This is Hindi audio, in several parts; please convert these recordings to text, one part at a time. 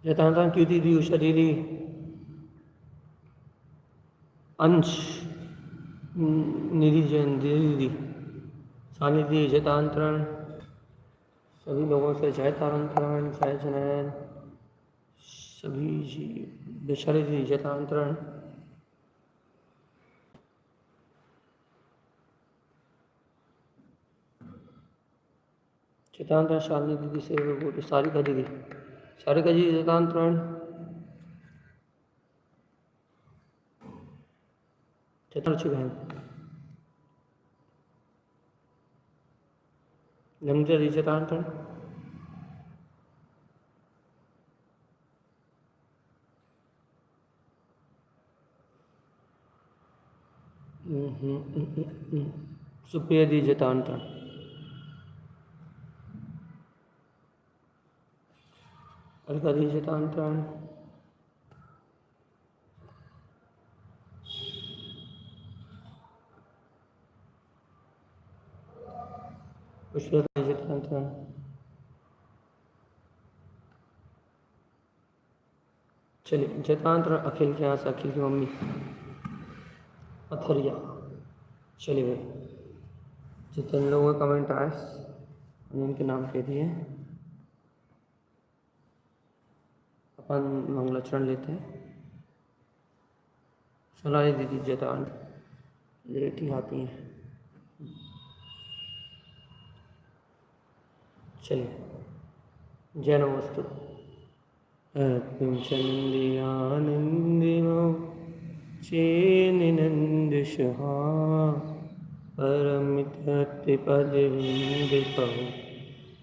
जतांता क्यों दीदी उषा दीदी अंश निधि जैन दीदी सानिधि जयतांतरण सभी लोगों से जय तारंतरण जय जनैन सभी जी बेचारे जी जयतांतरण जयतांतरण शालिनी दीदी से बोली सारिका दीदी सारिका जी जयतांतरण चतुर्थी बहन नमिता जी जयतांतरण सुप्रिया दी जयतांतरण अलका दी जयतांतरण पुष्पा दी जयतांतरण चलिए जयतांतरण अखिल के यहाँ से अखिल की मम्मी अथरिया चलिए भाई जितने लोगों का कमेंट आए उनके नाम कह दिए अपन मंगलाचरण लेते हैं सोनाली दीदी जयतान लेट ही आती हैं चलिए जय नमस्तु चंदियानंदिनो चेनिनंद सुहा परमितपदविंदिको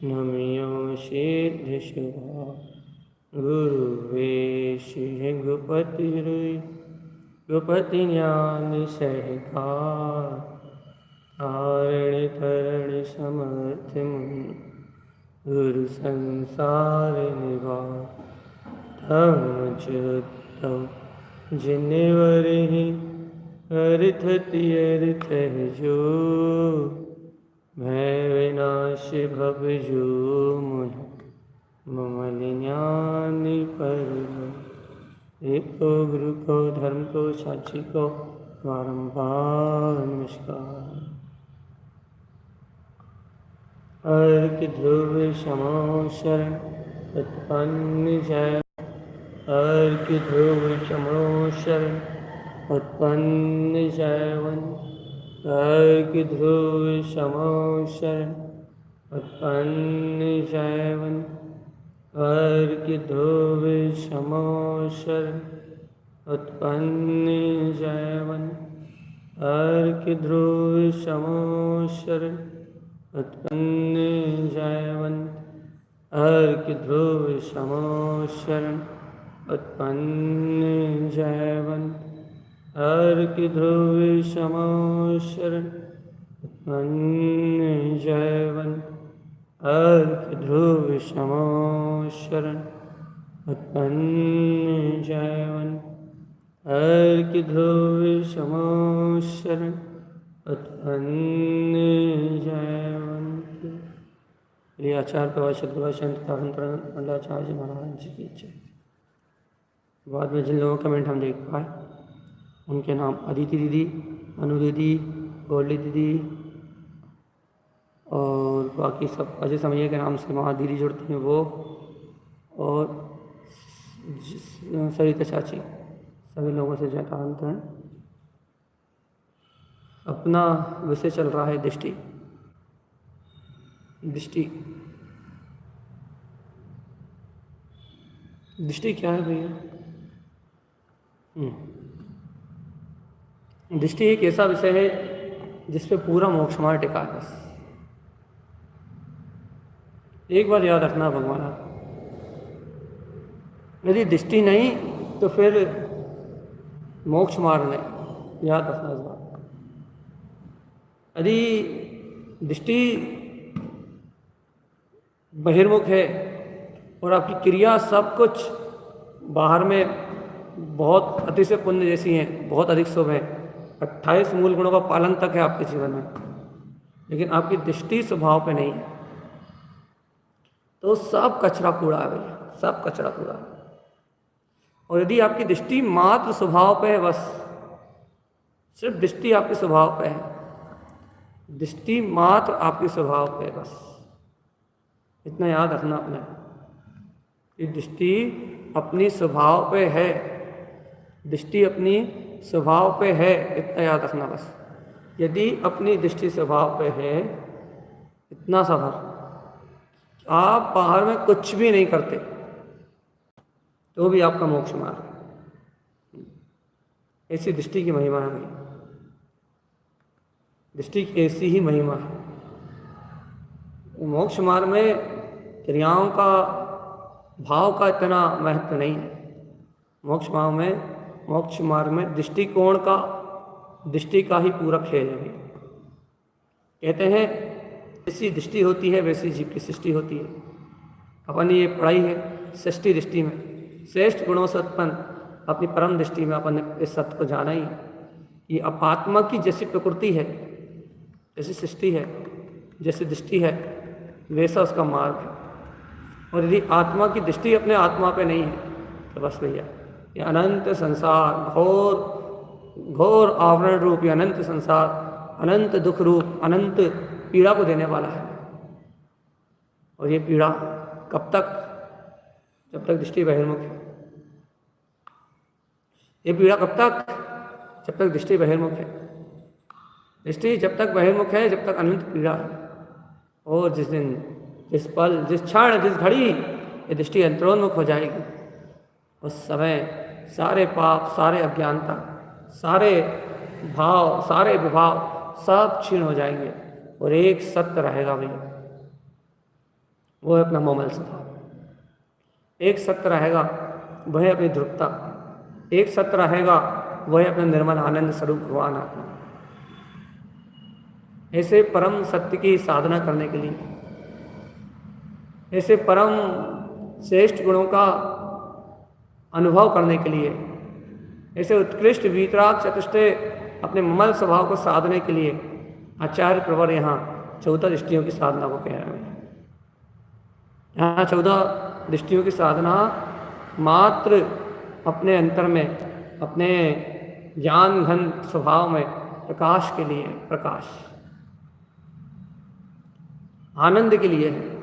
नमियो सिद्ध सुहा गुरुवेश गुपति गुपति ज्ञान सहकार तारण तरण समर्थ मुनि गुरु संसार निवार धम जुतम जिनवर ही अर्थ तीर्थ जो भय विनाश भव जो मुनि ममल ज्ञान पर एक को गुरु को धर्म को साक्षी को बारंबार नमस्कार अर्क ध्रुव समो शरण उत्पन्न जय अर्क ध्रुव समो शरण उत्पन्न जयवन अर्क ध्रुव समो शरण उत्पन्न जयवन अर्क ध्रुव समो शरण उत्पन्न जयवन अर्क ध्रुव समो शरण उत्पन्न जयवन अर्क ध्रुव समो शरण उत्पन्न जयवन अर्क ध्रुव समो शरण उत्पन्न जयवन अर्क ध्रुव समो शरण उत्पन्न जयवन अर्क ध्रुव समो शरण उत्पन्न जयवंत आचार्य प्रवाचक मंडलाचार्य महाराज जी की जय। बाद में जिन लोगों का कमेंट हम देख पाए उनके नाम अदिति दीदी अनु दीदी गोल्डी दीदी और बाकी सब अजय समैया के नाम से वहाँ दीदी जुड़ती हैं वो और सरिता चाची सभी लोगों से जयतांतरण। अपना विषय चल रहा है दृष्टि दृष्टि दृष्टि क्या है भैया? दृष्टि एक ऐसा विषय है जिस पे पूरा मोक्ष मार्ग टिका है। बस एक बात याद रखना भगवान आप, यदि दृष्टि नहीं तो फिर मोक्ष मार्ग नहीं, याद रखना इस बात। यदि दृष्टि बहिर्मुख है और आपकी क्रिया सब कुछ बाहर में बहुत अतिशय पुण्य जैसी हैं, बहुत अधिक शुभ है, 28 मूल गुणों का पालन तक है आपके जीवन में, लेकिन आपकी दृष्टि स्वभाव पे नहीं है, तो सब कचरा कूड़ा है भैया, सब कचरा कूड़ा है। और यदि आपकी दृष्टि मात्र स्वभाव पे है, बस सिर्फ दृष्टि आपके स्वभाव पे है, दृष्टि मात्र आपके स्वभाव पे है, बस इतना याद रखना अपने कि दृष्टि अपनी स्वभाव पे है, दृष्टि अपनी स्वभाव पे है, इतना याद रखना बस। यदि अपनी दृष्टि स्वभाव पे है, इतना सफर आप बाहर में कुछ भी नहीं करते तो भी आपका मोक्ष मार्ग है। ऐसी दृष्टि की महिमा है भाई, दृष्टि की ऐसी ही महिमा है। मोक्ष मार्ग में क्रियाओं का, भाव का इतना महत्व नहीं है। मोक्ष मार्ग में दृष्टिकोण का, दृष्टि का ही पूरा खेल है। कहते हैं जैसी दृष्टि होती है वैसी जीव की सृष्टि होती है। अपन ये पढ़ाई है सृष्टि दृष्टि में, श्रेष्ठ गुणों से उत्पन्न अपनी परम दृष्टि में अपन ने इस सत्य को जाना ही है। ये आत्मा की जैसी प्रकृति है, जैसी सृष्टि है, जैसी दृष्टि है, वैसा उसका मार्ग है। और यदि आत्मा की दृष्टि अपने आत्मा पे नहीं है तो बस भैया ये अनंत संसार, घोर आवरण रूप ये अनंत संसार, अनंत दुख रूप, अनंत पीड़ा को देने वाला है। और ये पीड़ा कब तक? जब तक दृष्टि बहिर्मुख है। ये पीड़ा कब तक? जब तक दृष्टि बहिर्मुख है। दृष्टि जब तक बहिर्मुख है, जब तक अनंत पीड़ा है। और जिस दिन, जिस पल, जिस क्षण, जिस घड़ी ये दृष्टि अंतरोन्मुख हो जाएगी, उस समय सारे पाप, सारे अज्ञानता, सारे भाव, सारे विभाव सब क्षीण हो जाएंगे और एक सत्य रहेगा भैया, वो है अपना मोमल स्वभाव। एक सत्य रहेगा वह है अपनी ध्रुवता, एक सत्य रहेगा वह है अपना निर्मल आनंद स्वरूप भगवान आत्मा। ऐसे परम सत्य की साधना करने के लिए, ऐसे परम श्रेष्ठ गुणों का अनुभव करने के लिए, ऐसे उत्कृष्ट वीतराग चतुष्टय अपने ममल स्वभाव को साधने के लिए आचार्य प्रवर यहाँ 14 दृष्टियों की साधना को कह रहे हैं। यहाँ 14 दृष्टियों की साधना मात्र अपने अंतर में, अपने ज्ञान घन स्वभाव में प्रकाश के लिए, प्रकाश आनंद के लिए है।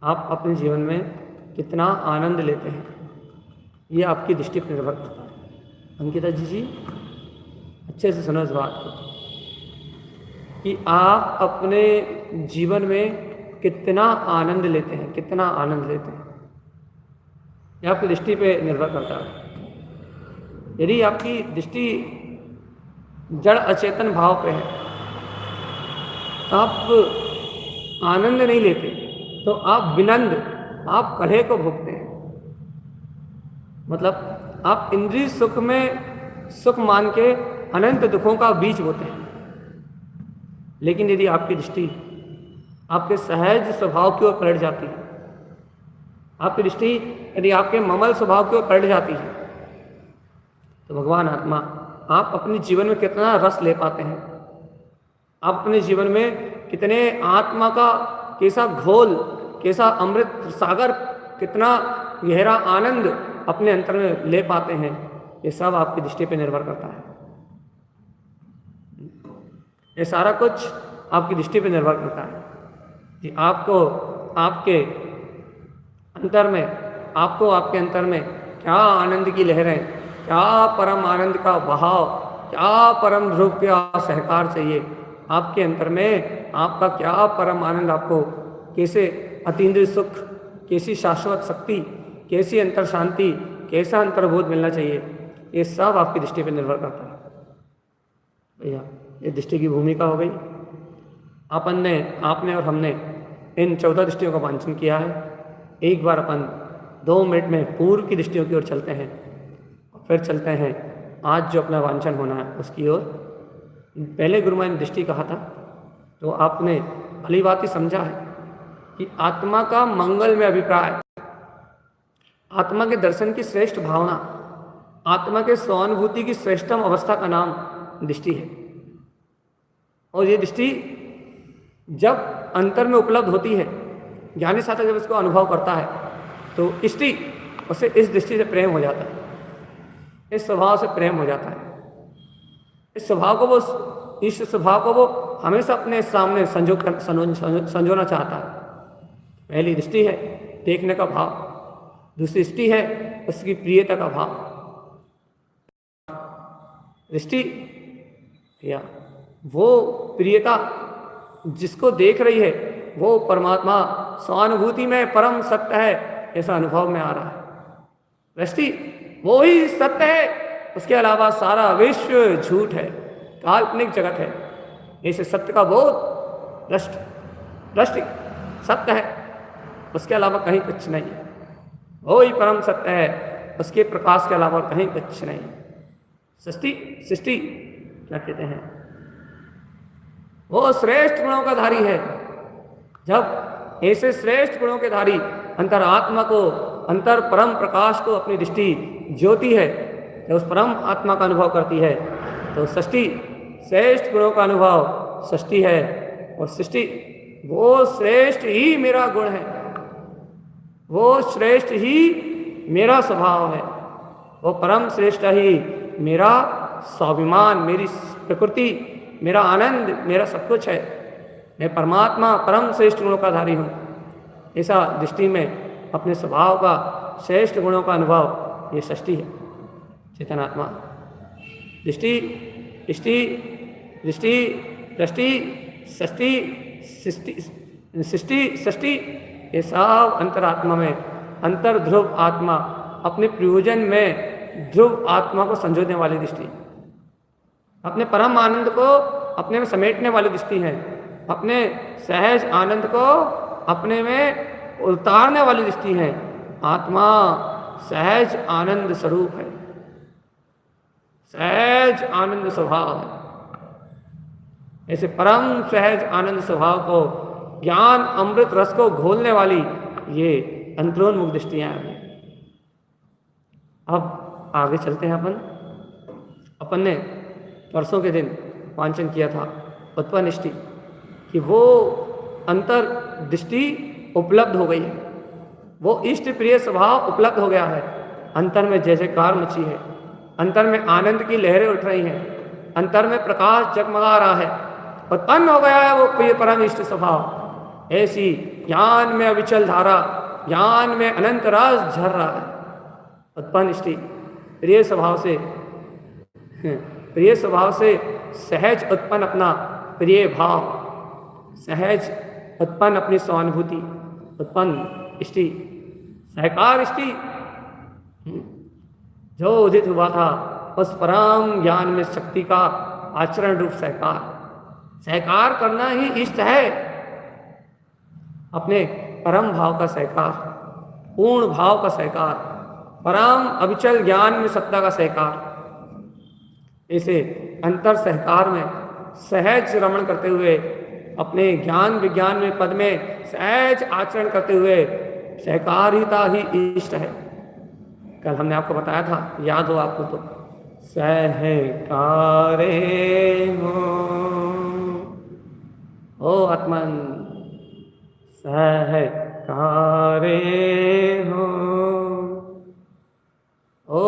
आप अपने जीवन में कितना आनंद लेते हैं ये आपकी दृष्टि पर निर्भर करता है। अंकिता जी अच्छे से सुनो इस बात को कि आप अपने जीवन में कितना आनंद लेते हैं, कितना आनंद लेते हैं, ये आपकी दृष्टि पे निर्भर करता है। यदि आपकी दृष्टि जड़ अचेतन भाव पे है, आप आनंद नहीं लेते तो आप विनंद, आप कलह को भोगते हैं। मतलब आप इंद्रिय सुख में सुख मान के अनंत दुखों का बीज बोते हैं। लेकिन यदि आपकी दृष्टि आपके सहज स्वभाव की ओर पलट जाती है, आपकी दृष्टि यदि आपके ममल स्वभाव की ओर पलट जाती है, तो भगवान आत्मा आप अपने जीवन में कितना रस ले पाते हैं, आप अपने जीवन में कितने आत्मा का कैसा घोल, कैसा अमृत सागर, कितना गहरा आनंद अपने अंतर में ले पाते हैं, ये सब आपकी दृष्टि पर निर्भर करता है। ये सारा कुछ आपकी दृष्टि पर निर्भर करता है कि आपको आपके अंतर में, आपको आपके अंतर में क्या आनंद की लहरें, क्या परम आनंद का बहाव, क्या परम ध्रुव का सहकार चाहिए आपके अंतर में, आपका क्या परम आनंद, आपको कैसे अतीन्द्रिय सुख, कैसी शाश्वत शक्ति, कैसी अंतर शांति, कैसा अंतर्बोध मिलना चाहिए, ये सब आपकी दृष्टि पर निर्भर करता है भैया। ये दृष्टि की भूमिका हो गई। अपन ने, आपने और हमने इन 14 दृष्टियों का वांछन किया है। एक बार अपन 2 मिनट में पूर्व की दृष्टियों की ओर चलते हैं और फिर चलते हैं आज जो अपना वांछन होना है उसकी ओर। पहले गुरु ने दृष्टि कहा था तो आपने भली बात ही समझा है कि आत्मा का मंगल में अभिप्राय, आत्मा के दर्शन की श्रेष्ठ भावना, आत्मा के स्वानुभूति की श्रेष्ठतम अवस्था का नाम दृष्टि है। और ये दृष्टि जब अंतर में उपलब्ध होती है, ज्ञानी साधक जब इसको अनुभव करता है तो दृष्टि उसे इस दृष्टि से प्रेम हो जाता है, इस स्वभाव से प्रेम हो जाता है। इस स्वभाव को वो, इस स्वभाव को वो हमेशा अपने सामने संजोना चाहता है। पहली दृष्टि है देखने का भाव, दूसरी दृष्टि है उसकी प्रियता का भाव। दृष्टि या वो प्रियता जिसको देख रही है वो परमात्मा स्वानुभूति में परम सत्य है, ऐसा अनुभव में आ रहा है। दृष्टि वो ही सत्य है, उसके अलावा सारा विश्व झूठ है, काल्पनिक जगत है। ऐसे सत्य का बोध दृष्टि सत्य है, उसके अलावा कहीं कुछ नहीं है। वो ही परम सत्य है, उसके प्रकाश के अलावा कहीं कुछ नहीं। सृष्टि क्या कहते हैं, वो श्रेष्ठ गुणों का धारी है। जब ऐसे श्रेष्ठ गुणों के धारी अंतरात्मा को, अंतर परम प्रकाश को अपनी दृष्टि ज्योति है, जब उस परम आत्मा का अनुभव करती है तो सृष्टि श्रेष्ठ गुणों का अनुभव सृष्टि है। और सृष्टि वो श्रेष्ठ ही मेरा गुण है, वो श्रेष्ठ ही मेरा स्वभाव है, वो परम श्रेष्ठ ही मेरा स्वाभिमान, मेरी प्रकृति, मेरा आनंद, मेरा सब कुछ है। मैं परमात्मा परम श्रेष्ठ गुणों का धारी हूँ। ऐसा दृष्टि में अपने स्वभाव का श्रेष्ठ गुणों का अनुभव ये सृष्टि है, चेतनात्मा। दृष्टि दृष्टि दृष्टि दृष्टि सृष्टि सृष्टि सृष्टि ये सब अंतरात्मा में, अंतर ध्रुव आत्मा अपने प्रयोजन में ध्रुव आत्मा को संजोने वाली दृष्टि, अपने परम आनंद को अपने में समेटने वाली दृष्टि है, अपने सहज आनंद को अपने में उतारने वाली दृष्टि है। आत्मा सहज आनंद स्वरूप है, सहज आनंद स्वभाव है। ऐसे परम सहज आनंद स्वभाव को, ज्ञान अमृत रस को घोलने वाली ये अंतरोन्मुख दृष्टियां हैं। अब आगे चलते हैं। अपन ने परसों के दिन वांचन किया था उत्पन्निष्टि कि वो अंतर दृष्टि उपलब्ध हो गई है, वो इष्ट प्रिय स्वभाव उपलब्ध हो गया है। अंतर में जैसे कार मची है, अंतर में आनंद की लहरें उठ रही हैं, अंतर में प्रकाश जगमगा रहा है, उत्पन्न हो गया है वो प्रिय परम इष्ट स्वभाव। ऐसी ज्ञान में अविचल धारा, ज्ञान में अनंत रस झर रहा है। उत्पन्निष्टि प्रिय स्वभाव से सहज उत्पन्न अपना प्रिय भाव, सहज उत्पन्न अपनी स्वानुभूति, उत्पन्न इष्टि, सहकार इष्टि जो उदित हुआ था उस परम ज्ञान में शक्ति का आचरण रूप सहकार। सहकार करना ही इष्ट है, अपने परम भाव का सहकार, पूर्ण भाव का सहकार, परम अविचल ज्ञान में सत्ता का सहकार। ऐसे अंतर सहकार में सहज रमण करते हुए, अपने ज्ञान विज्ञान में पद में सहज आचरण करते हुए सहकारिता ही इष्ट है। कल हमने आपको बताया था, याद हो आपको तो, सहकारे हो आत्मन, सहकारे हो ओ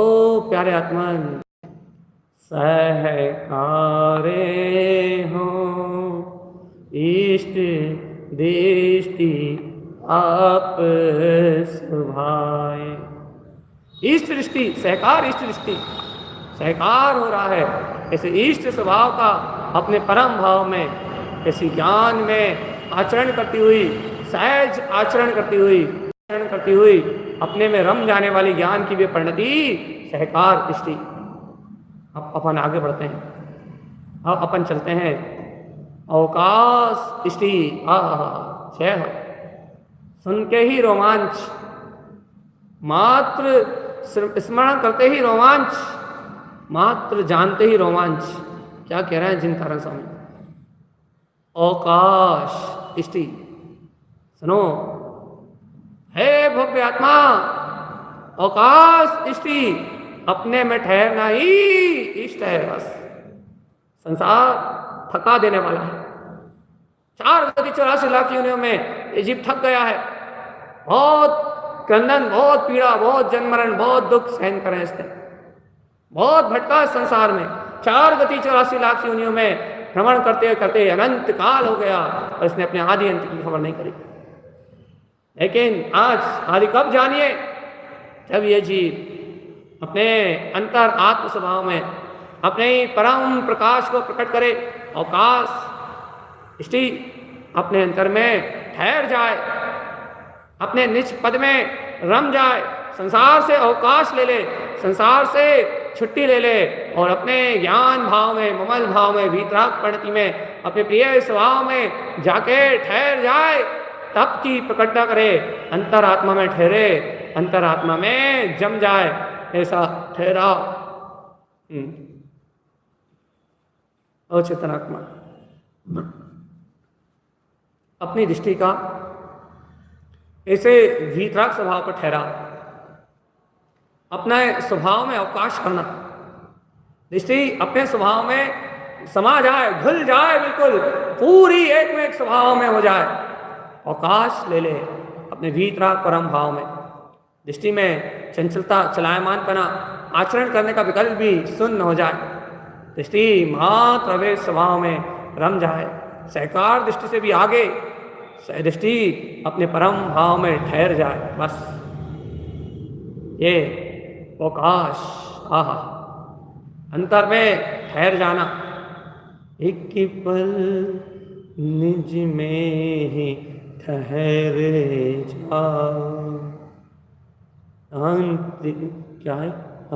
प्यारे आत्मन, सहकारे हो इष्ट दृष्टि आप सुभाए। इष्ट दृष्टि सहकार, इष्ट दृष्टि सहकार हो रहा है। ऐसे इष्ट स्वभाव का अपने परम भाव में, ऐसी ज्ञान में आचरण करती हुई, सहज आचरण करती हुई अपने में रम जाने वाली ज्ञान की भी परिणति सहकार दृष्टि। अब अपन आगे बढ़ते हैं। अब अपन चलते हैं अवकाश दृष्टि। छह सुन के ही रोमांच, मात्र स्मरण करते ही रोमांच, मात्र जानते ही रोमांच। क्या कह रहे हैं जिनकारण स्वामी? अवकाश दृष्टि सुनो, हे भव्य आत्मा, अवकाश दृष्टि अपने में ठहरना ही इष्ट है। बस संसार थका देने वाला है। 4 गति 84 लाख योनियों में ये जीव थक गया है, बहुत क्रंदन, बहुत पीड़ा, बहुत जन्म मरण, बहुत दुख सहन करें इसने, बहुत भटका संसार में, 4 गति 84 लाख योनियों में भ्रमण करते करते अनंत काल हो गया और इसने अपने आदि अंत की खबर नहीं करी। लेकिन आज आदि कब जानिए, जब ये जीव अपने अंतर आत्म स्वभाव में अपने परम प्रकाश को प्रकट करे, अवकाश दृष्टि अपने अंतर में ठहर जाए, अपने निज पद में रम जाए, संसार से अवकाश ले ले, संसार से छुट्टी ले ले और अपने ज्ञान भाव में, ममल भाव में, वीतराग परिणति में, अपने प्रिय स्वभाव में जाके ठहर जाए, तब की प्रकटता करे, अंतरात्मा में ठहरे, अंतरात्मा में जम जाए, ऐसा ठहराव। अचेतनात्मा अपनी दृष्टि का ऐसे वीतराग स्वभाव पर ठहराव, अपने स्वभाव में अवकाश करना, दृष्टि अपने स्वभाव में समा जाए, घुल जाए, बिल्कुल पूरी एक में एक स्वभाव में हो जाए, अवकाश ले ले अपने वीतराग परम भाव में, दृष्टि में चंचलता, चलायमानपना, आचरण करने का विकल्प भी शून्य हो जाए, दृष्टि मात्र अवैध स्वभाव में रम जाए, सहकार दृष्टि से भी आगे दृष्टि अपने परम भाव में ठहर जाए। बस ये अवकाश, आहा, अंतर में ठहर जाना, एक पल निज में ही ठहर जाओ, अंत क्या है,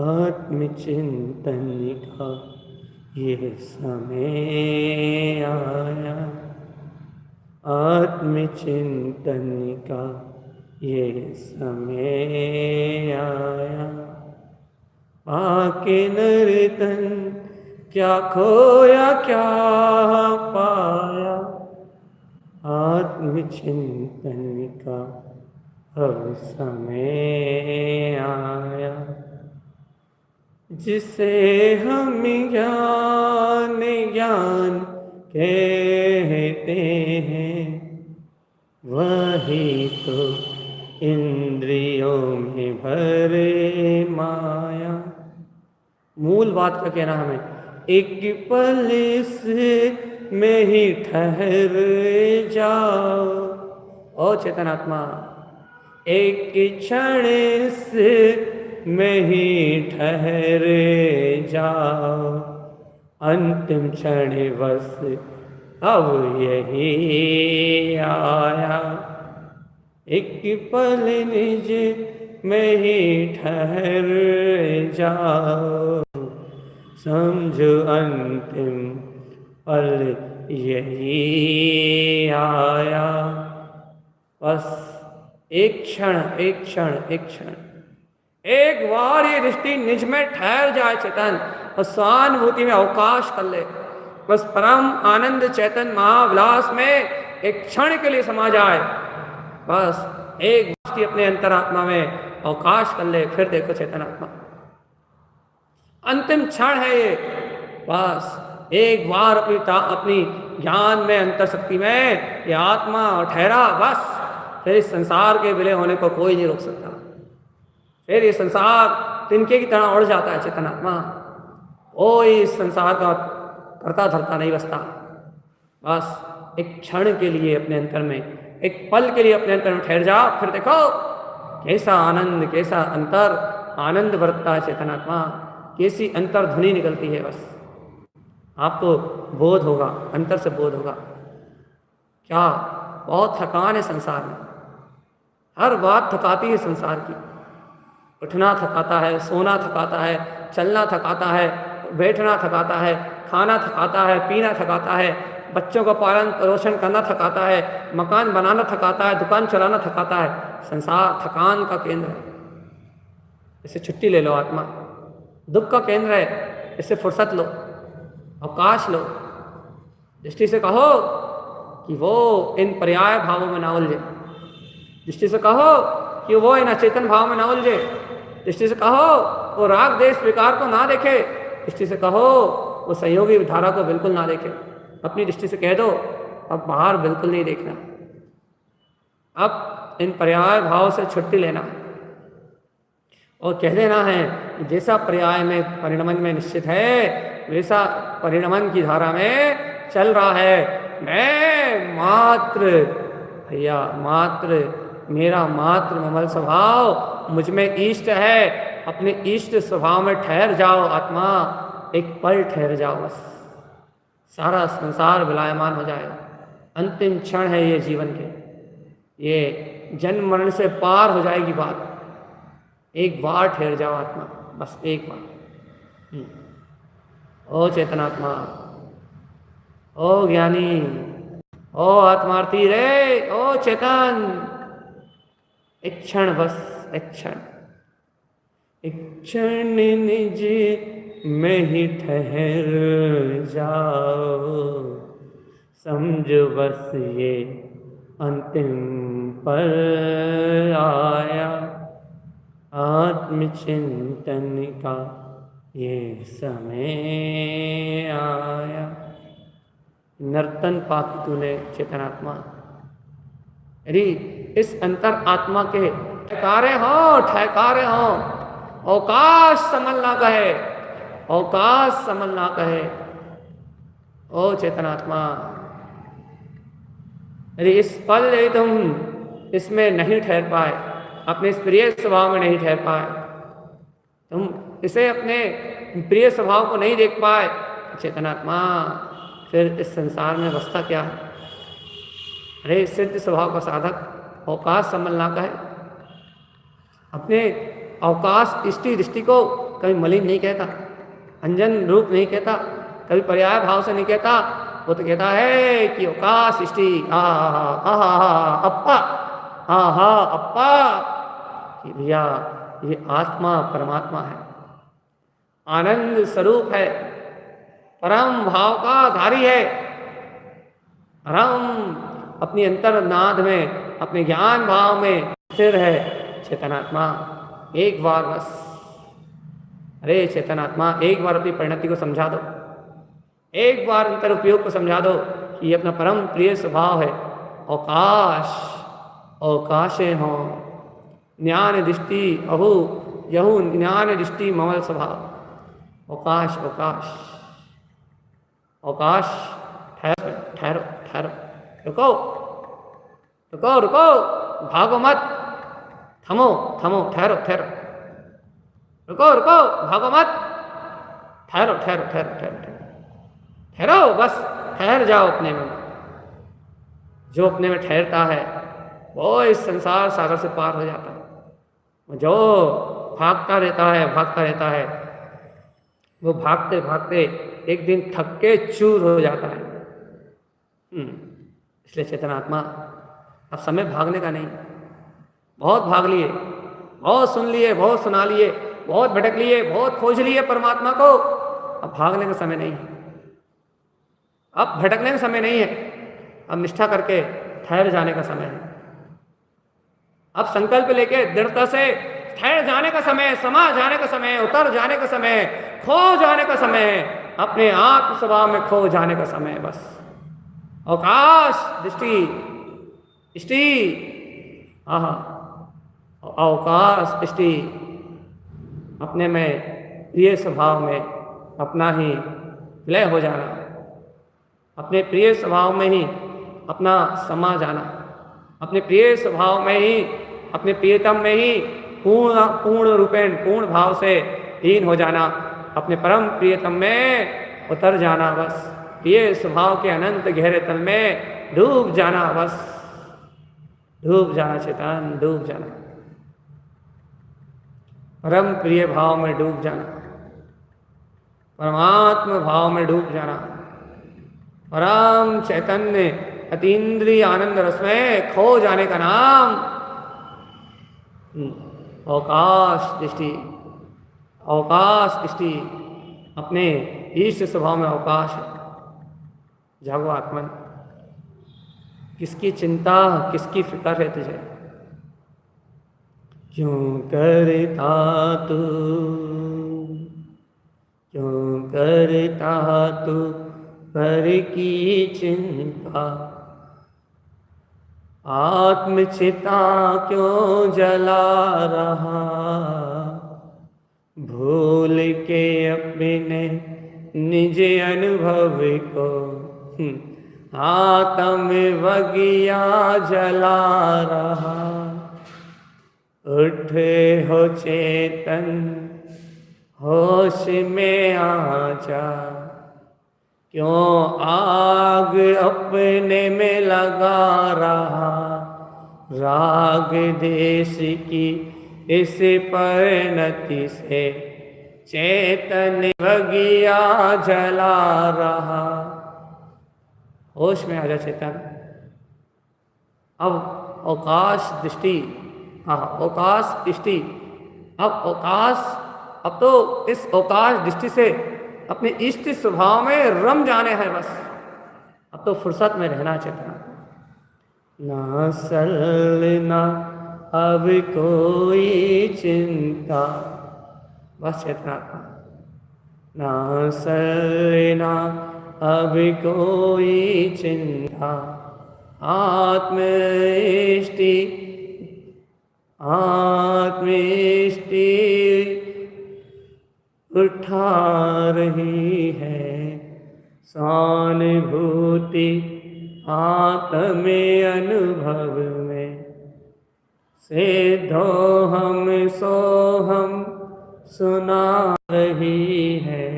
आत्मचिंतन का ये समय आया, आत्मचिंतन का ये समय आया, पाके नर्तन क्या खोया क्या पाया, आत्मचिंतन का अब समय आया, जिसे हम ज्ञान ज्ञान कहते हैं, वही तो इंद्रियों में भरे माया। मूल बात का कहना हमें, एक पल में ही ठहर जाओ, ओ चेतनात्मा, एक क्षण में ही ठहर जाओ, अंतिम क्षण बस अब यही आया, एक पल निज में ही ठहर जाओ, समझो अंतिम पल यही आया, बस एक क्षण, एक क्षण, एक क्षण, एक बार ये दृष्टि निज में ठहर जाए चेतन, और स्वानुभूति में अवकाश कर ले, बस परम आनंद चैतन महाविलास में एक क्षण के लिए समा जाए, बस एक दृष्टि अपने अंतरात्मा में अवकाश कर ले, फिर देखो चेतनात्मा अंतिम क्षण है ये, बस एक बार अपनी ज्ञान में, अंतर शक्ति में ये आत्मा ठहरा, बस फिर इस संसार के विलय होने को कोई नहीं रोक सकता, फिर ये संसार तिनके की तरह उड़ जाता है चेतनात्मा, कोई इस संसार का करता धरता नहीं बसता, बस एक क्षण के लिए अपने अंतर में, एक पल के लिए अपने अंतर में ठहर जा, फिर देखो कैसा आनंद, कैसा अंतर आनंद बरतता है चेतनात्मा, कैसी अंतर ध्वनि निकलती है, बस आपको बोध होगा, अंतर से बोध होगा। क्या बहुत थकान है संसार में, हर बात थकाती है संसार की, उठना थकाता है, सोना थकाता है, चलना थकाता है, बैठना थकाता है, खाना थकाता है, पीना थकाता है, बच्चों का पालन पोषण करना थकाता है, मकान बनाना थकाता है, दुकान चलाना थकाता है, संसार थकान का केंद्र है, इससे छुट्टी ले लो आत्मा, दुख का केंद्र है, इससे फुर्सत लो, अवकाश लो, दृष्टि से कहो कि वो इन पर्याय भावों में ना उलझे, दृष्टि से कहो कि वो इन अचेतन भाव में ना उलझे, दृष्टि से कहो वो राग देश विकार को ना देखे, दृष्टि से कहो वो संयोगी धारा को बिल्कुल ना देखे, अपनी दृष्टि से कह दो अब बाहर बिल्कुल नहीं देखना, अब इन पर्याय भाव से छुट्टी लेना और कह देना है कि जैसा पर्याय में परिणमन में निश्चित है वैसा परिणमन की धारा में चल रहा है। मैं मात्र भैया मात्र, मेरा मात्र ममल स्वभाव मुझ में इष्ट है। अपने इष्ट स्वभाव में ठहर जाओ आत्मा, एक पल ठहर जाओ बस, सारा संसार विलायमान हो जाएगा। अंतिम क्षण है ये जीवन के, ये जन्म मरण से पार हो जाएगी बात। एक बार ठहर जाओ आत्मा, बस एक बार। ओ चेतनात्मा, ओ ज्ञानी, ओ आत्मार्थी रे, ओ चेतन, एक क्षण बस, एक क्षण, एक क्षण निज में ही ठहर जाओ, समझो बस ये अंतिम पल आया, आत्मचिंतन का ये समय आया। नर्तन पाकी तूने चेतनात्मा, यदि इस अंतर आत्मा के ठहकारे हो, अवकाश समल ना कहे, अवकाश समल ना कहे। ओ चेतनात्मा, यदि इस पल यदि तुम इसमें नहीं ठहर पाए, अपने इस प्रिय स्वभाव में नहीं ठहर पाए, तुम इसे अपने प्रिय स्वभाव को नहीं देख पाए, चेतनात्मा फिर इस संसार में अवस्था क्या है? अरे सिद्ध स्वभाव का साधक अवकाश समल ना कहे, अपने अवकाश इष्टि दृष्टि को कभी मलिन नहीं कहता, अंजन रूप नहीं कहता, कभी पर्याय भाव से नहीं कहता। वो तो कहता है कि अवकाश इष्टि अप्पा, अप्पा, कि भैया ये आत्मा परमात्मा है, आनंद स्वरूप है, परम भाव का धारी है। परम अपनी अंतर्नाद में, अपने ज्ञान भाव में स्थिर है चेतनात्मा। एक बार बस, अरे चेतनात्मा एक बार अपनी परिणति को समझा दो, एक बार अंतर उपयोग को समझा दो कि ये अपना परम प्रिय स्वभाव है। अवकाश अवकाशे हो, ज्ञान दृष्टि अहु यहु ज्ञान दृष्टि ममल स्वभाव। अवकाश अवकाश अवकाश, ठहरो ठहरो ठहरो, रुको रुको रुको, भागो मत, थमो थमो, ठहरो ठहरो, रुको रुको, भागो मत, ठहरो ठहरो ठहरो ठहरो ठहरो, बस ठहर जाओ अपने में। जो अपने में ठहरता है वो इस संसार सागर से पार हो जाता है। जो भागता रहता है वो भागते भागते एक दिन थक के चूर हो जाता है। इसलिए चेतनात्मा, अब समय भागने का नहीं। बहुत भाग लिए, बहुत सुन लिए, बहुत सुना लिए, बहुत भटक लिए, बहुत खोज लिए परमात्मा को। अब भागने का समय नहीं है, अब भटकने का समय नहीं है, अब निष्ठा करके ठहर जाने का समय है। अब संकल्प लेके दृढ़ता से ठहर जाने का समय, समा जाने का समय, उतर जाने का समय, खो जाने का समय, अपने आत्म स्वभाव में खो जाने का समय। बस अवकाश दृष्टि दृष्टि, अवकाश दृष्टि, अपने में प्रिय स्वभाव में अपना ही लय हो जाना, अपने प्रिय स्वभाव में ही अपना समा जाना, अपने प्रिय स्वभाव में ही, अपने प्रियतम में ही पूर्ण रूपेण पूर्ण भाव से लीन हो जाना, अपने परम प्रियतम में उतर जाना। बस प्रिय स्वभाव के अनंत गहरे तल में डूब जाना, बस डूब जाना चेतन, डूब जाना, परम प्रिय भाव में डूब जाना, परमात्म भाव में डूब जाना, परम चैतन्य अतीन्द्रिय आनंद रस में खो जाने का नाम अवकाश दृष्टि। अवकाश दृष्टि, अपने इष्ट स्वभाव में अवकाश है। जागो आत्मन, किसकी चिंता, किसकी फिक्र है तुझे? क्यों करता तू, क्यों करता तू पर की चिंता? आत्मचिता क्यों जला रहा, भूल के अपने निज अनुभव को आत्म बगिया जला रहा। उठे हो चेतन होश में आ जा, क्यों आग अपने में लगा रहा, राग देश की इस परिणति से चेतन बगिया जला रहा। होश में आ जा चेतन। अब अवकाश दृष्टि, अवकाश दृष्टि, अब तो इस अवकाश दृष्टि से अपने इष्ट स्वभाव में रम जाने हैं बस। अब तो फुर्सत में रहना चेतना। ना सल ना अब कोई चिंता, बस चेतना। ना सल ना अब कोई चिंता, आत्मइष्टि उठा रही है, सहानुभूति आत्म अनुभव में, सिद्धो हम सो हम सुना रही है।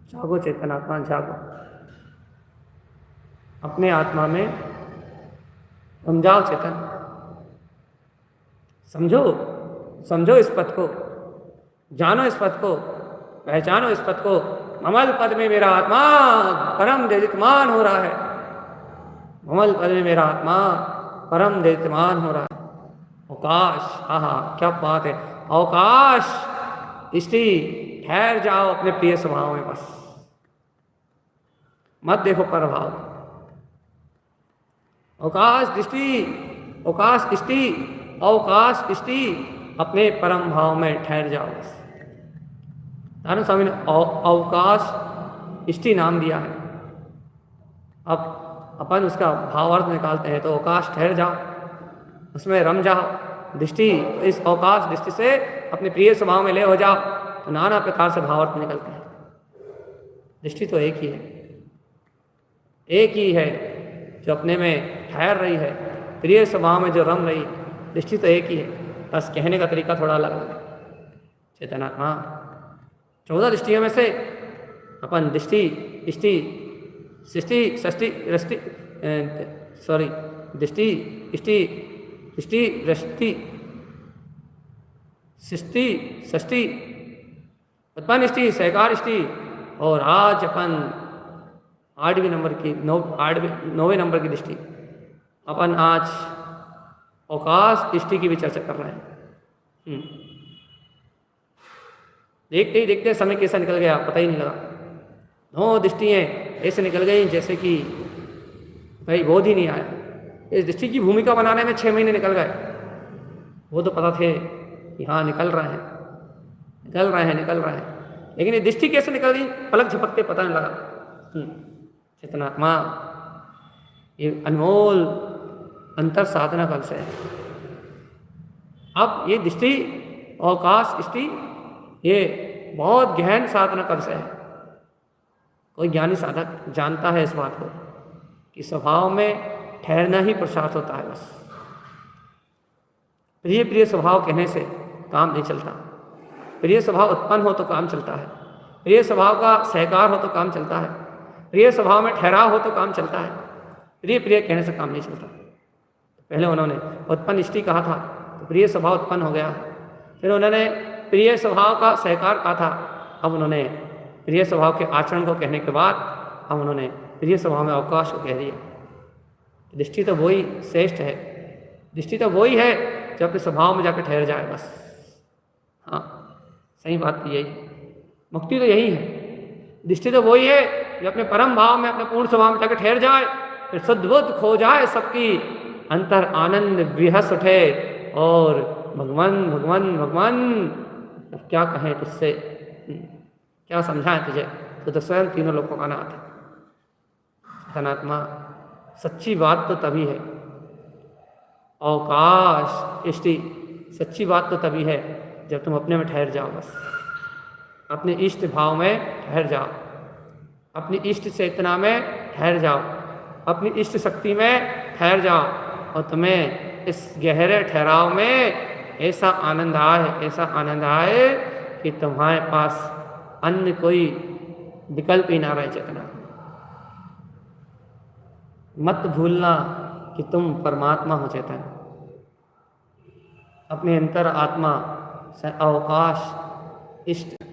जागो चेतन आत्मा, जागो। अपने आत्मा में समझाओ चेतन, समझो, समझो इस पथ को, जानो इस पथ को, पहचानो इस पथ को। ममल पद में मेरा आत्मा परम देदितमान हो रहा है। ममल पद में मेरा आत्मा परम देदितमान हो रहा है। अवकाश, आहा क्या बात है। अवकाश दृष्टि, ठहर जाओ अपने प्रिय स्वभाव में बस, मत देखो प्रभाव। अवकाश दृष्टि, अवकाश दृष्टि, अवकाश दृष्टि, अपने परम भाव में ठहर जाओ बस। दानव स्वामी ने अवकाश दृष्टि नाम दिया है। अब अपन उसका भावार्थ निकालते हैं तो अवकाश, ठहर जाओ, उसमें रम जाओ। दृष्टि, इस अवकाश दृष्टि से अपने प्रिय स्वभाव में ले हो जाओ तो नाना प्रकार से भावार्थ निकलते हैं। दृष्टि तो एक ही है, एक ही है जो अपने में ठहर रही है, प्रिय स्वभाव में जो रम रही है। दृष्टि तो एक ही है, बस कहने का तरीका थोड़ा अलग अलग है। चेतनात्मा 14 दृष्टियों में से अपन दृष्टि, दृष्टि, सृष्टि, षष्टि, रष्टि, सॉरी, दृष्टि, दृष्टि, दृष्टि, रष्टि, सृष्टि, षष्टि, उत्पन्न दृष्टि, सहकार दृष्टि, और आज अपन 8वें नंबर की 9वें नंबर की दृष्टि, अपन आज अवकाश दृष्टि की भी चर्चा कर रहे हैं। देखते ही देखते समय कैसा निकल गया पता ही नहीं लगा। 9 दृष्टियाँ ऐसे निकल गई जैसे कि भाई बोध ही नहीं आया। इस दृष्टि की भूमिका बनाने में 6 महीने निकल गए। वो तो पता थे कि हाँ निकल रहे हैं, निकल रहे हैं, निकल रहे हैं, लेकिन ये दृष्टि कैसे निकल गई पलक झपकते पता नहीं लगा। चेतनात्मा, ये अनमोल अंतर साधना कल से है। अब ये दृष्टि, अवकाश दृष्टि, ये बहुत गहन साधना कल से है। कोई ज्ञानी साधक जानता है इस बात को कि स्वभाव में ठहरना ही पुरुषार्थ होता है बस। प्रिय प्रिय स्वभाव कहने से काम नहीं चलता। प्रिय स्वभाव उत्पन्न हो तो काम चलता है, प्रिय स्वभाव का सहकार हो तो काम चलता है, प्रिय स्वभाव में ठहराव हो तो काम चलता है। प्रिय प्रिय कहने से काम नहीं चलता। पहले उन्होंने उत्पन्न इष्टि कहा था तो प्रिय स्वभाव उत्पन्न हो गया। फिर उन्होंने प्रिय स्वभाव का सहकार कहा था, अब उन्होंने प्रिय स्वभाव के आचरण को कहने के बाद अब उन्होंने प्रिय स्वभाव में अवकाश को कह दिया। दृष्टि तो वही श्रेष्ठ है, दृष्टि तो वही है जो अपने स्वभाव में जाकर ठहर जाए बस। हाँ सही बात तो यही, मुक्ति तो यही है। दृष्टि तो वही है जो अपने परम भाव में, अपने पूर्ण स्वभाव में जाकर ठहर जाए, फिर शुद्ध बुद्ध खो जाए सबकी, अंतर आनंद विहस उठे और भगवान भगवान भगवान अब क्या कहें तुझसे, क्या समझाएं तुझे, तो स्वयं तीनों लोगों का नाथ है। धनात्मा, सच्ची बात तो तभी है अवकाश इष्टि। सच्ची बात तो तभी है जब तुम अपने में ठहर जाओ, बस अपने इष्ट भाव में ठहर जाओ, अपनी इष्ट चेतना में ठहर जाओ, अपनी इष्ट शक्ति में ठहर जाओ, और तुम्हें इस गहरे ठहराव में ऐसा आनंद आए, ऐसा आनंद आए कि तुम्हारे पास अन्य कोई विकल्प ही ना रहे चेतना। मत भूलना कि तुम परमात्मा हो चेतन। अपने अंतर आत्मा से अवकाश इष्ट,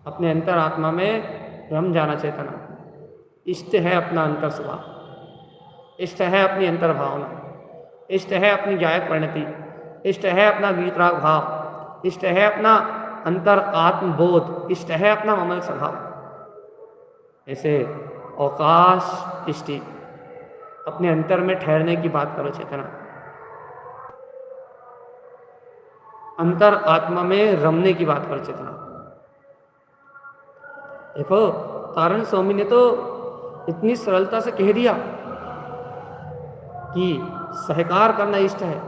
अपने अंतर आत्मा में रम जाना चेतना। इष्ट है अपना अंतर स्वभाव, इष्ट है अपनी अंतर भावना, इष्ट है अपनी गायक परिणति, इष्ट है अपना वीतराग भाव, इष्ट है अपना अंतर आत्मबोध, इष्ट है अपना ममल स्वभाव। ऐसे अवकाश इष्टि, अपने अंतर में ठहरने की बात करो चेतना, अंतर आत्मा में रमने की बात करो चेतना। देखो तारण स्वामी ने तो इतनी सरलता से कह दिया कि सहकार करना इष्ट है,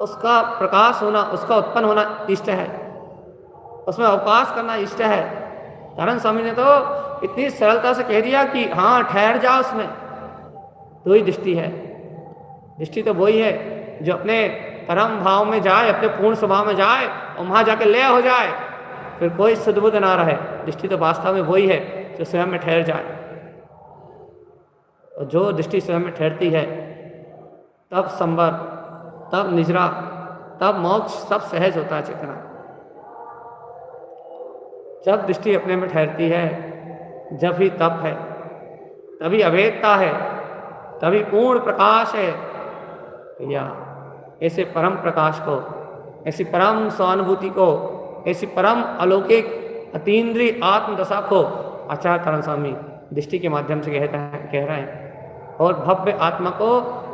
उसका प्रकाश होना, उसका उत्पन्न होना इष्ट है, उसमें अवकाश करना इष्ट है। तारण स्वामी ने तो इतनी सरलता से कह दिया कि हाँ ठहर जाओ उसमें। तो ही दृष्टि है। दृष्टि तो वही है जो अपने परम भाव में जाए, अपने पूर्ण स्वभाव में जाए और वहाँ जाके लय हो जाए, फिर कोई सुध-बुध ना रहे। दृष्टि तो वास्तव में वही है जो स्वयं में ठहर जाए, और जो दृष्टि स्वयं में ठहरती है तब संवर, तब निजरा, तब मोक्ष सब सहज होता है चेतना। जब दृष्टि अपने में ठहरती है, जब ही तप है, तभी अभेदता है, तभी पूर्ण प्रकाश है। भैया ऐसे परम प्रकाश को, ऐसी परम स्वानुभूति को, ऐसी परम अलौकिक अतीन्द्रिय आत्मदशा को आचार्य तारण स्वामी दृष्टि के माध्यम से कह रहे हैं, और भव्य आत्मा को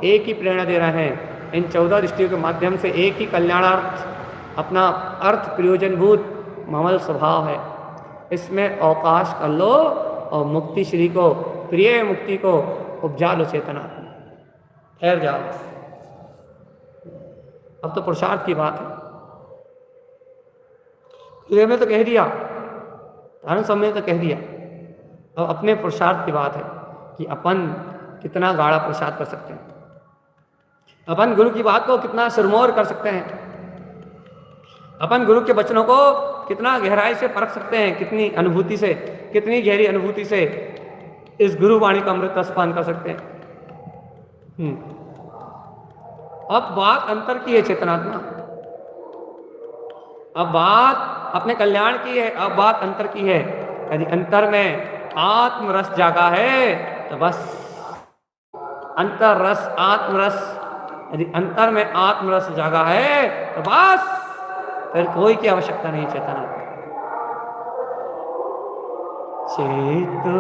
एक ही प्रेरणा दे रहे हैं। इन 14 दृष्टियों के माध्यम से एक ही कल्याणार्थ, अपना अर्थ प्रयोजनभूत ममल स्वभाव है। इसमें अवकाश कर लो और मुक्ति श्री को, प्रिय मुक्ति को उपजा लो चेतना, ठहर जाओ। अब तो पुरुषार्थ की बात है। प्रिय में तो कह दिया, तारण स्वामी ने तो कह दिया। अब अपने पुरुषार्थ की बात है कि अपन कितना गाढ़ा पुरुषार्थ कर सकते हैं, अपन गुरु की बात को कितना सिरमौर कर सकते हैं, अपन गुरु के वचनों को कितना गहराई से परख सकते हैं, कितनी अनुभूति से, कितनी गहरी अनुभूति से इस गुरुवाणी का अमृत रसपान कर सकते हैं। अब बात अंतर की है चेतनात्मा, अब बात अपने कल्याण की है, अब बात अंतर की है। यदि अंतर में आत्मरस जागा है तो बस अंतर रस, आत्मरस, यदि अंतर में आत्मरस जागा है तो बस फिर कोई की आवश्यकता नहीं चेतना। चेतो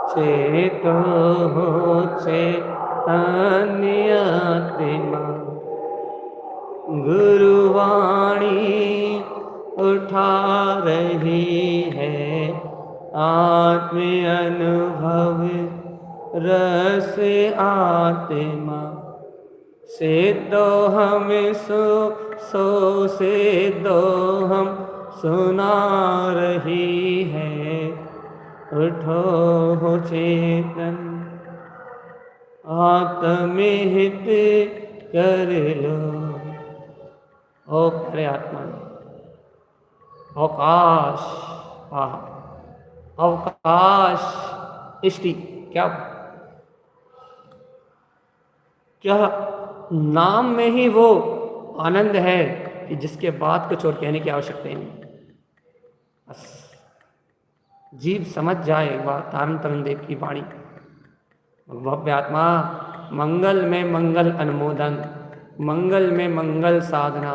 चेतो चेतन्यात्मा गुरुवाणी उठा रही है आत्म अनुभव रस आत्मा से दो हम सो से दो हम सुना रही है। उठो हो चेतन आत्महित कर लो। ओ प्यारे आत्मा, अवकाश, अवकाश इष्टि, क्या क्या नाम में ही वो आनंद है कि जिसके बाद कुछ और कहने की आवश्यकता ही नहीं। बस जीव समझ जाए एक बार तारण तरण देव की वाणी। भव्य आत्मा, मंगल में मंगल अनुमोदन, मंगल में मंगल साधना,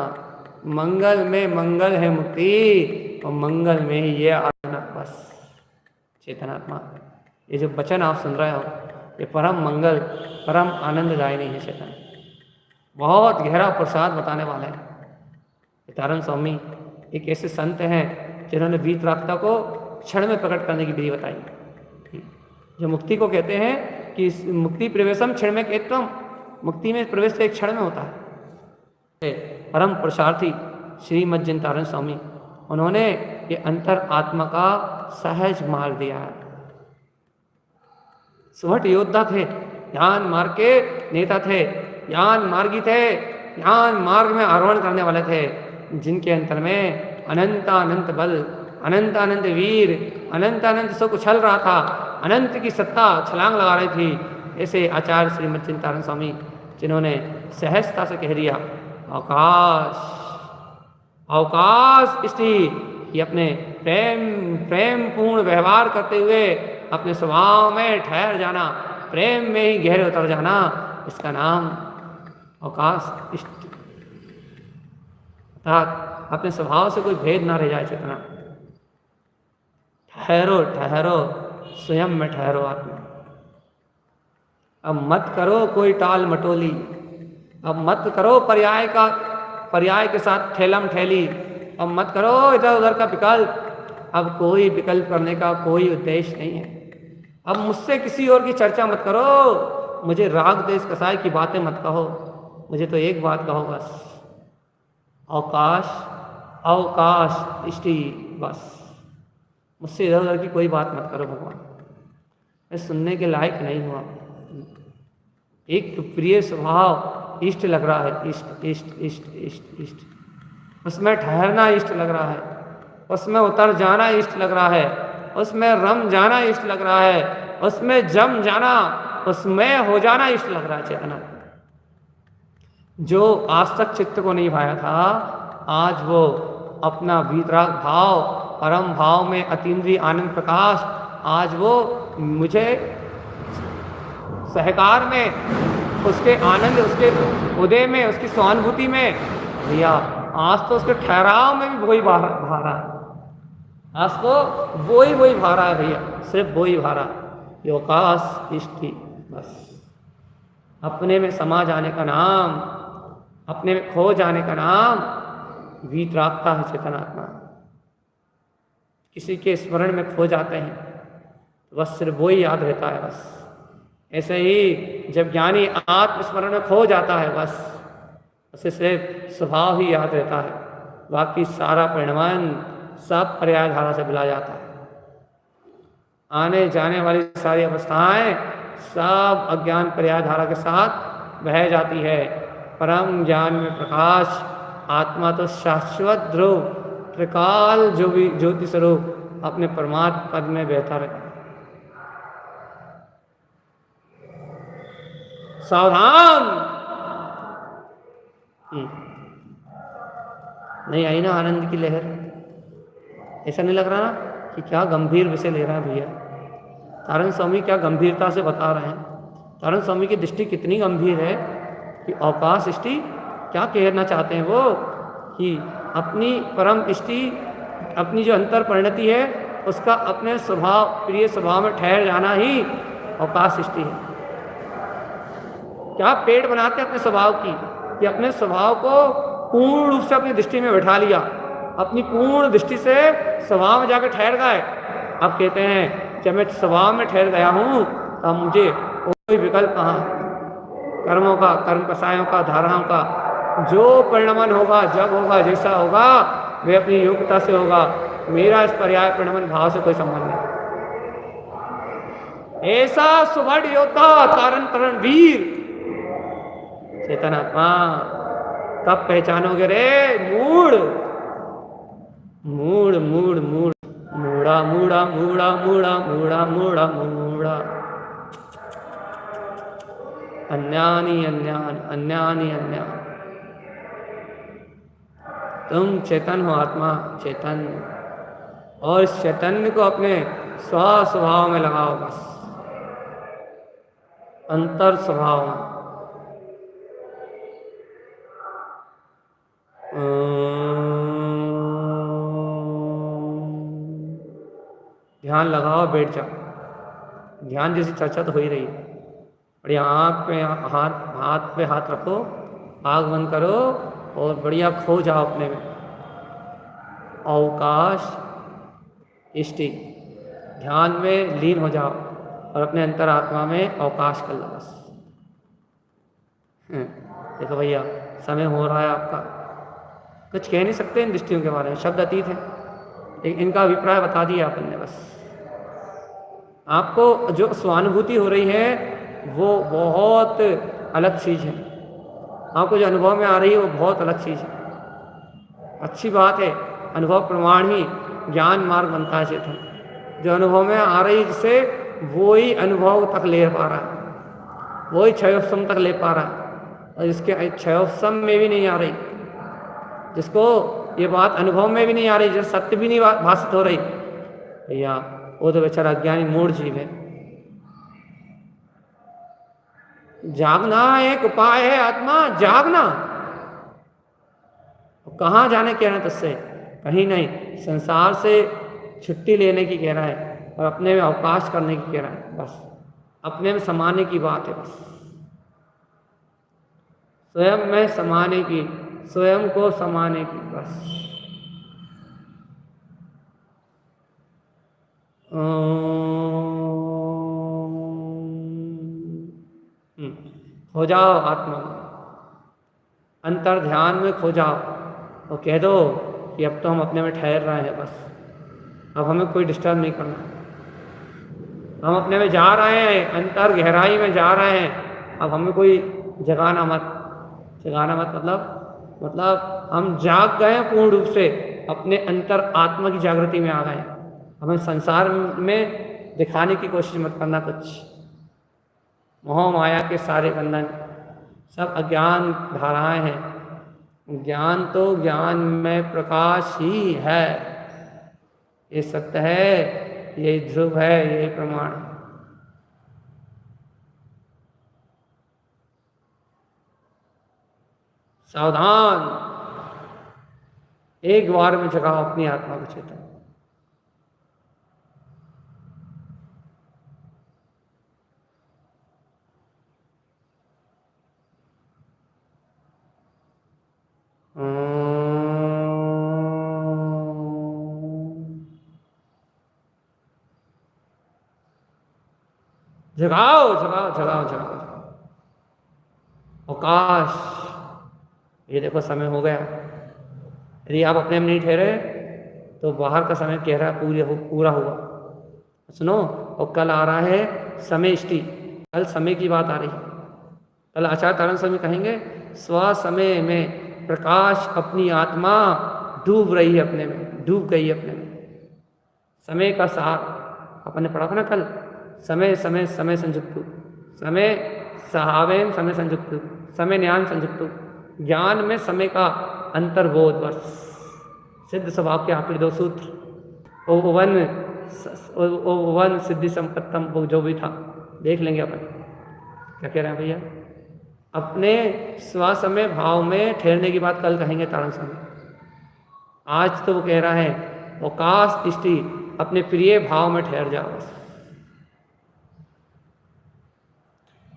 मंगल में मंगल है मुक्ति, और मंगल में ही ये आना। बस चेतनात्मा, ये जो वचन आप सुन रहे हो ये परम मंगल, परम आनंददायी है चेतन। बहुत गहरा प्रसाद बताने वाले हैं। तारण स्वामी एक ऐसे संत हैं जिन्होंने वीतरागता को क्षण में प्रकट करने की विधि बताई। जो मुक्ति को कहते हैं कि मुक्ति प्रवेशम क्षण में केत्रम, मुक्ति में प्रवेश तो एक क्षण में होता है। परम पुरुषार्थी श्रीमद् जिनतारण स्वामी, उन्होंने ये अंतर आत्मा का सहज मार्ग दिया है। सुभट योद्धा थे, ज्ञान मार्ग के नेता थे, ज्ञान मार्गी थे, ज्ञान मार्ग में आरोहण करने वाले थे, जिनके अंतर में अनंत अनंत बल, अनंत अनंत वीर, अनंत अनंत सुख उछल रहा था, अनंत की सत्ता छलांग लगा रही थी। ऐसे आचार्य श्रीमद् जिनतारण स्वामी, जिन्होंने सहजता से कह दिया अवकाश अवकाश स्थिति, अपने प्रेम पूर्ण व्यवहार करते हुए अपने स्वभाव में ठहर जाना, प्रेम में ही गहरे उतर जाना, इसका नाम अवकाश स्थिति। अर्थात अपने स्वभाव से कोई भेद ना रह जाए चेतना। ठहरो ठहरो, स्वयं में ठहरो आत्मा। अब मत करो कोई टाल मटोली, अब मत करो पर्याय के साथ ठेलम ठेली, अब मत करो इधर उधर का विकल्प। अब कोई विकल्प करने का कोई उद्देश्य नहीं है। अब मुझसे किसी और की चर्चा मत करो, मुझे राग देश कसाई की बातें मत कहो, मुझे तो एक बात कहो बस, अवकाश अवकाश इष्टि, बस मुझसे इधर उधर की कोई बात मत करो भगवान, मैं सुनने के लायक नहीं हुआ। एक प्रिय स्वभाव इष्ट लग रहा है, इष्ट इष्ट इष्ट इष्ट इष्ट, उसमें ठहरना इष्ट लग रहा है, उसमें उतर जाना इष्ट लग रहा है, उसमें रम जाना इष्ट लग रहा है, उसमें जम जाना, उसमें हो जाना इष्ट लग रहा है। चेतना जो आज तक चित्त को नहीं भाया था, आज वो अपना वीतराग भाव, परम भाव में अतीन्द्रिय आनंद प्रकाश, आज वो मुझे सहकार में, उसके आनंद, उसके उदय में, उसकी सहानुभूति में, भैया आज तो उसके ठहराव में भी वही भारा है, आज तो वही भारा है भैया, सिर्फ वही भारा, योकाश इष्टि, बस अपने में समा जाने का नाम, अपने में खो जाने का नाम वीतरागता है। चेतनात्मा किसी के स्मरण में खो जाते हैं तो बस सिर्फ वही याद रहता है। बस ऐसे ही जब ज्ञानी आत्मस्मरण में खो जाता है, बस उसे सिर्फ स्वभाव ही याद रहता है, बाकी सारा परिणमन सब पर्याय धारा से मिला जाता है। आने जाने वाली सारी अवस्थाएं सब अज्ञान पर्याय धारा के साथ बह जाती है। परम ज्ञान में प्रकाश आत्मा तो शाश्वत ध्रुव त्रिकाल जो भी ज्योति स्वरूप अपने परमात्म पद में बहता रहता है। सावधान, नहीं आई ना आनंद की लहर? ऐसा नहीं लग रहा ना कि क्या गंभीर विषय ले रहा है भैया? तारण स्वामी क्या गंभीरता से बता रहे हैं। तारण स्वामी की दृष्टि कितनी गंभीर है कि अवकाश दृष्टि क्या कहना चाहते हैं वो, कि अपनी परम दृष्टि, अपनी जो अंतर परिणति है, उसका अपने स्वभाव, प्रिय स्वभाव में ठहर जाना ही अवकाश दृष्टि है। क्या पेड़ बनाते हैं अपने स्वभाव की, कि अपने स्वभाव को पूर्ण रूप से अपनी दृष्टि में बैठा लिया, अपनी पूर्ण दृष्टि से स्वभाव में जाकर ठहर गए। अब कहते हैं जब मैं स्वभाव में ठहर गया हूँ तब मुझे कोई विकल्प कहाँ, कर्मों का, कर्म कसायों का, धाराओं का, जो परिणमन होगा, जब होगा, जैसा होगा, वे अपनी योग्यता से होगा। मेरा इस पर्याय परिणमन भाव से कोई संबंध नहीं। ऐसा सुवर्ण योद्धा, तारण तरण वीर चेतनात्मा तब पहचानोगे रे मूड, मूड मूड मूड, मूड़ा मूड़ा मूड़ा मूड़ा मूड़ा मूड़ा मूड़ा, अन्यानी अन्यान, अन्यानी अन्यान। तुम चेतन हो, आत्मा चैतन्य, और इस चैतन्य को अपने स्वभाव में लगाओ, बस अंतर स्वभाव में। ध्यान लगाओ, बैठ जाओ। ध्यान जैसी चर्चा तो हो ही रही है, बढ़िया आँख पे हाथ पे हाथ रखो, आँख बंद करो और बढ़िया खो जाओ अपने में। अवकाश इष्टि, ध्यान में लीन हो जाओ। और अपने अंतरात्मा में अवकाश कर लो बस। देखो भैया, समय हो रहा है आपका, कुछ कह नहीं सकते इन दृष्टियों के बारे में, शब्द अतीत है, लेकिन इनका अभिप्राय बता दिया अपन ने बस। आपको जो स्वानुभूति हो रही है वो बहुत अलग चीज़ है, आपको जो अनुभव में आ रही है वो बहुत अलग चीज़ है। अच्छी बात है, अनुभव प्रमाण ही ज्ञान मार्ग बनता है चेतन। जो अनुभव में आ रही जिससे वो ही अनुभव तक ले पा रहा है, वो ही क्षयोपम तक ले पा रहा है, और जिसके क्षयोपम में भी नहीं आ रही, जिसको ये बात अनुभव में भी नहीं आ रही, जिस सत्य भी नहीं भाषित हो रही, भैया वो तो बेचारा अज्ञानी मूढ़ जीव है। जागना एक उपाय है आत्मा, जागना। कहाँ जाने कह रहे हैं तुझसे? कहीं नहीं, संसार से छुट्टी लेने की कह रहा है और अपने में अवकाश करने की कह रहा है, बस अपने में समाने की बात है, बस स्वयं में समाने की, स्वयं को समाने की, बस। खो जाओ आत्मा में, अंतर ध्यान में खो जाओ और कह दो कि अब तो हम अपने में ठहर रहे हैं, बस अब हमें कोई डिस्टर्ब नहीं करना, हम अपने में जा रहे हैं, अंतर गहराई में जा रहे हैं, अब हमें कोई जगाना मत। जगाना मत मतलब हम जाग गए हैं पूर्ण रूप से, अपने अंतर आत्मा की जागृति में आ गए। हमें संसार में दिखाने की कोशिश मत करना कुछ। मोह माया के सारे बंधन सब अज्ञान धाराएं हैं। ज्ञान तो ज्ञान में प्रकाश ही है, ये सत्य है, यही ध्रुव है, यही प्रमाण है। सावधान, एक बार में जगाओ अपनी आत्मा को चेतन। जगाओ जगाओ जगाओ जगाओ अवकाश। ये देखो समय हो गया, यदि आप अपने में नहीं ठहरे तो बाहर का समय कह रहा है पूरा हुआ। सुनो, और कल आ रहा है समय इष्टि, कल समय की बात आ रही है। कल आचार्य तारण स्वामी कहेंगे स्व समय में प्रकाश अपनी आत्मा डूब रही है, अपने में डूब गई है अपने में। समय का सार अपन ने पढ़ा था ना कल, समय समय समय संयुक्तु, समय सहावेन समय संयुक्तु, समय ज्ञान संयुक्तु। ज्ञान में समय का अंतर्बोध, बस सिद्ध स्वभाव के आखिरी दो सूत्र, ओवन सिद्धि संपत्तम, वो जो भी था देख लेंगे अपन। क्या कह रहे हैं भैया? अपने स्वसमय भाव में ठहरने की बात कल कहेंगे तारण स्वामी। आज तो वो कह रहा है अवकाश इष्टि, अपने प्रिय भाव में ठहर जाओ, बस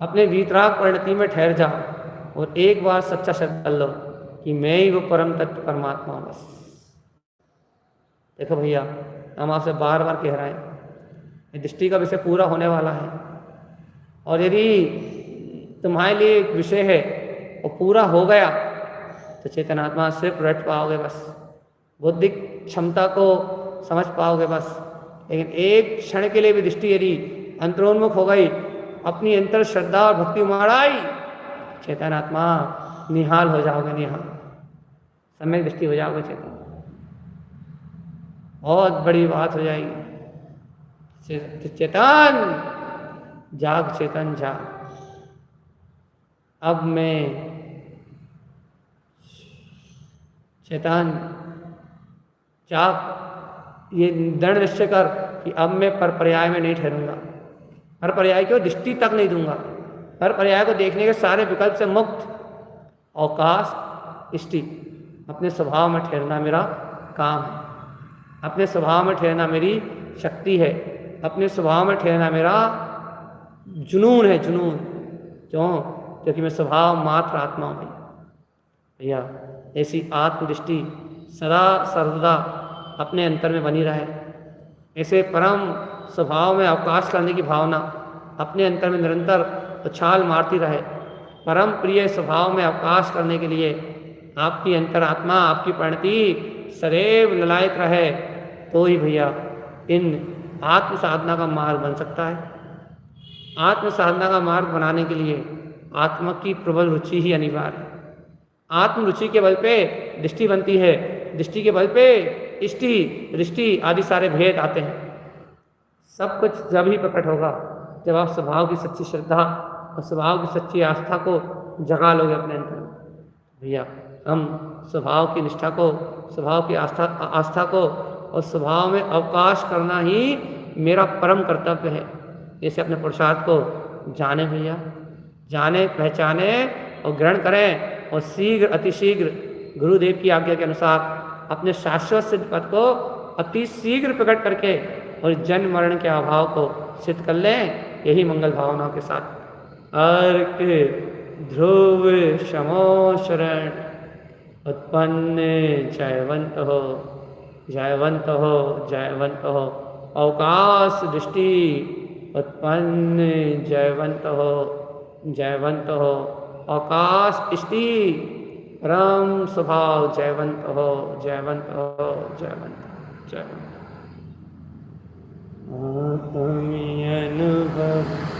अपने वीतराग परिणति में ठहर जाओ और एक बार सच्चा शब्द कर लो कि मैं ही वो परम तत्व परमात्मा हूँ, बस। देखो भैया, हम आपसे बार बार कह रहे हैं दृष्टि का विषय पूरा होने वाला है, और यदि तुम्हारे लिए एक विषय है और पूरा हो गया तो चेतनात्मा सिर्फ रट पाओगे, बस बौद्धिक क्षमता को समझ पाओगे, बस। लेकिन एक क्षण के लिए भी दृष्टि यदि अंतरोन्मुख हो गई, अपनी अंतर श्रद्धा और भक्ति उमाड़ आई, चेतनात्मा निहाल हो जाओगे, निहाल सम्यक दृष्टि हो जाओगे चेतन। बहुत बड़ी बात हो जाएगी। चेतन जाग, चेतन जाग। अब मैं चेतन जाग, ये दृढ़ निश्चय कर कि अब मैं परपर्याय में नहीं ठहरूंगा। परपर्याय को दृष्टि तक नहीं दूंगा, परपर्याय को देखने के सारे विकल्प से मुक्त। अवकाश इष्टि, अपने स्वभाव में ठहरना मेरा काम है, अपने स्वभाव में ठहरना मेरी शक्ति है, अपने स्वभाव में ठहरना मेरा जुनून है, जुनून। क्यों? क्योंकि मैं स्वभाव मात्र आत्मा हूँ भैया। ऐसी आत्मदृष्टि सदा सर्वदा अपने अंतर में बनी रहे, ऐसे परम स्वभाव में अवकाश करने की भावना अपने अंतर में निरंतर उछाल मारती रहे। परम प्रिय स्वभाव में अवकाश करने के लिए आपकी अंतरात्मा, आपकी परिणति सदैव ललायत रहे, तो ही भैया इन आत्म साधना का मार्ग बन सकता है। आत्म साधना का मार्ग बनाने के लिए आत्मा की प्रबल रुचि ही अनिवार्य है। आत्म रुचि के बल पे दृष्टि बनती है, दृष्टि के बल पे इष्टि, दृष्टि आदि सारे भेद आते हैं। सब कुछ जब ही प्रकट होगा जब आप स्वभाव की सच्ची श्रद्धा और स्वभाव की सच्ची आस्था को जगा लोगे अपने अंदर में। भैया हम स्वभाव की निष्ठा को, स्वभाव की आस्था को और स्वभाव में अवकाश करना ही मेरा परम कर्तव्य है। जैसे अपने पुरुषार्थ को जाने भैया, जाने, पहचाने और ग्रहण करें और शीघ्र अतिशीघ्र गुरुदेव की आज्ञा के अनुसार अपने शाश्वत सिद्ध पद को अति शीघ्र प्रकट करके और जन्म मरण के अभाव को सिद्ध कर लें, यही मंगल भावनाओं के साथ। अर्क ध्रुव शमो शरण उत्पन्न जयवंत हो, जयवंत हो, जयवंत हो। अवकाश दृष्टि उत्पन्न जयवंत हो, जयवंत हो। अवकाश इष्टि परम स्वभाव जयवंत हो, जयवंत हो, जयवंत हो, जयवंत। आत्मी अनुभव